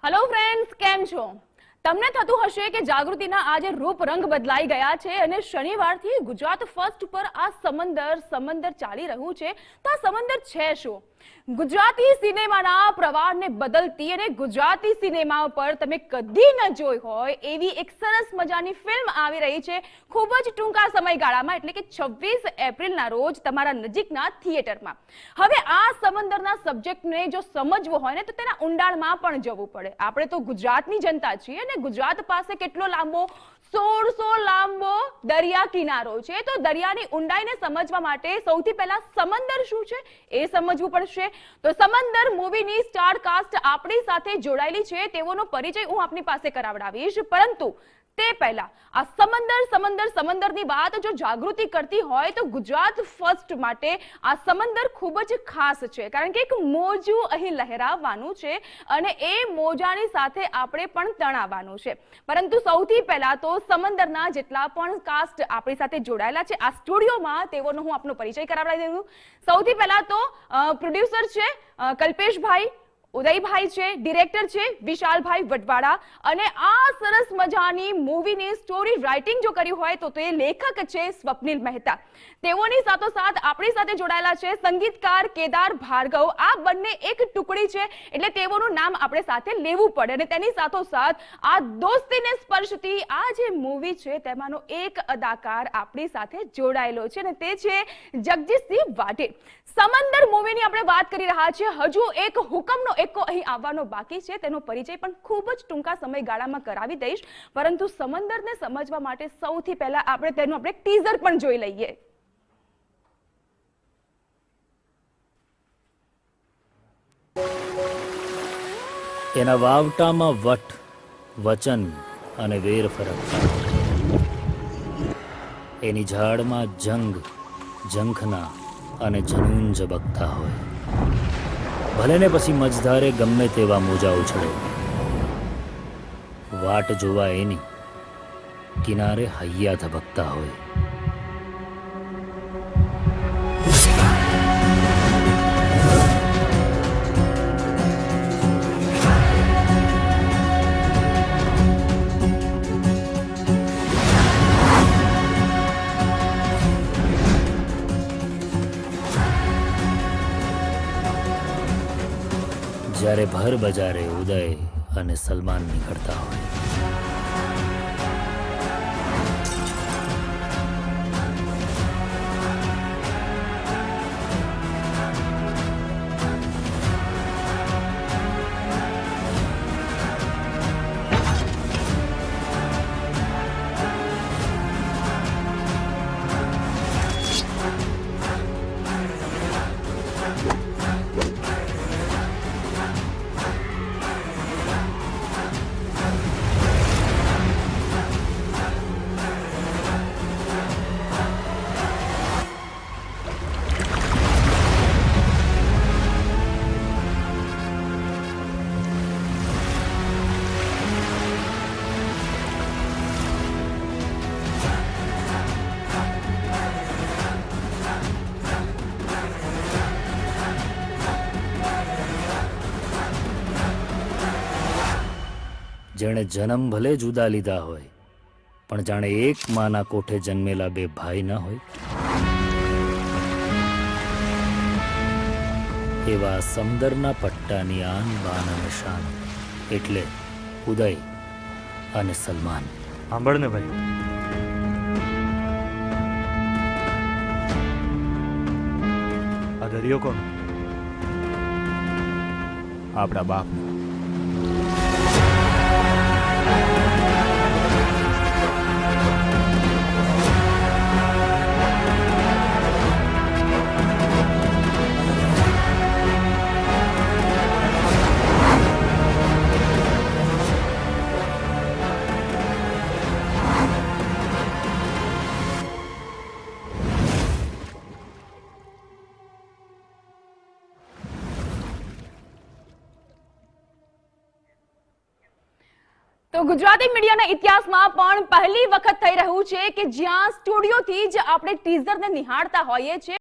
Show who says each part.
Speaker 1: Hello friends, કેમ છો? તમને થતું હશે કે જાગૃતિના આજે રૂપ રંગ બદલાઈ ગયા છે અને શનિવારથી ગુજરાત ફર્સ્ટ પર આ સમંદર ચાલી રહ્યું છે. તો આ સમંદર છે શું? ગુજરાતી સિનેમાના પ્રવાહને બદલતી અને ગુજરાતી સિનેમા પર તમે કદી ન જોઈ હોય એવી એક સરસ મજાની ફિલ્મ આવી રહી છે ખૂબ જ ટૂંકા સમયગાળામાં, એટલે કે 26 એપ્રિલના રોજ તમારા નજીકના થિયેટરમાં. હવે આ સમંદરના સબ્જેક્ટને જો સમજવો હોય ને તો તેના ઊંડાણમાં પણ જવું પડે. આપણે તો ગુજરાતની જનતા છીએ અને ગુજરાત પાસે કેટલો લાંબો 1600 લાંબો દરિયા કિનારો છે. તો દરિયાની ઊંડાઈને સમજવા માટે સૌથી પહેલા સમંદર શું છે એ સમજવું પડશે. તો સમંદર મૂવીની સ્ટાર કાસ્ટ આપણી સાથે જોડાયેલી છે, તેઓનો પરિચય હું આપની પાસે કરાવડાવીશ. પરંતુ તે પહેલા આ સમંદરની વાત જો જાગૃતિ કરતી હોય તો ગુજરાત ફર્સ્ટ માટે આ સમંદર ખૂબ જ ખાસ છે, કારણ કે એક મોજું અહીં લહેરાવવાનું છે અને એ મોજાની સાથે આપણે પણ તણાવવાનું છે. પરંતુ સૌથી પહેલા તો સમંદરના જેટલા પણ કાસ્ટ આપણી સાથે જોડાયેલા છે આ સ્ટુડિયોમાં, તેઓનો હું આપનો પરિચય કરાવડાવી દઉં. સૌથી પહેલા તો પ્રોડ્યુસર છે કલ્પેશભાઈ, ઉદયભાઈ છે, ડિરેક્ટર છે વિશાલભાઈ વટવાડા, અને આ સરસ મજાની મૂવીની સ્ટોરી રાઇટિંગ જો કર્યું હોય તો તે લેખક છે સ્વપ્નિલ મહેતા. તેઓની સાથોસાથ આપણી સાથે જોડાયેલા છે સંગીતકાર કેદાર ભાર્ગવ. આ બંને એક ટુકડી છે એટલે તેઓનું નામ આપણે સાથે લેવું પડે. અને તેની સાથોસાથ આ દોસ્તીને સ્પર્શતી આ જે મૂવી છે તેમાંનો એક અદાકાર આપણી સાથે જોડાયેલો છે અને તે છે જગજીતસિંહ વાઢેર. સમંદર મૂવીની આપણે વાત કરી રહ્યા છીએ. હજુ એક હુકમનો એકો અહીં આવવાનો બાકી છે, તેનો પરિચય પણ ખૂબ જ ટૂંકા સમયગાળામાં કરાવી દઈશ. પરંતુ સમંદરને સમજવા માટે સૌથી પહેલા આપણે ટીઝર પણ જોઈ લઈએ.
Speaker 2: એના વાવટામાં વટ, વચન અને વેર ફરકતા, એની ઝાડમાં જંગ, ઝંખના અને જનૂન ઝબકતા હોય. ભલે ને પછી મજધારે ગમે તેવા મોજા ઉછળે, વાટ જોવા એની કિનારે હૈયા ધબકતા હોય. જ્યારે ભર બજારે ઉદય અને સલમાન નીકળતા હોય. જેણે જન્મ ભલે જુદા લીધા હોય, પણ જાણે એક માના કોઠે જન્મેલા બે ભાઈ ન હોય, એવા સમંદરના પટ્ટાની આન બાન અને શાન એટલે ઉદય અને સલમાન.
Speaker 3: સાંભળ ને ભાઈ, આ દરિયો કોનો?
Speaker 2: આપણા બાપનો.
Speaker 1: તો ગુજરાતી મીડિયાના ઇતિહાસમાં પણ પહેલી વખત થઈ રહ્યું છે કે જ્યાં સ્ટુડિયોથી જ આપણે ટીઝરને નિહાળતા હોઈએ છીએ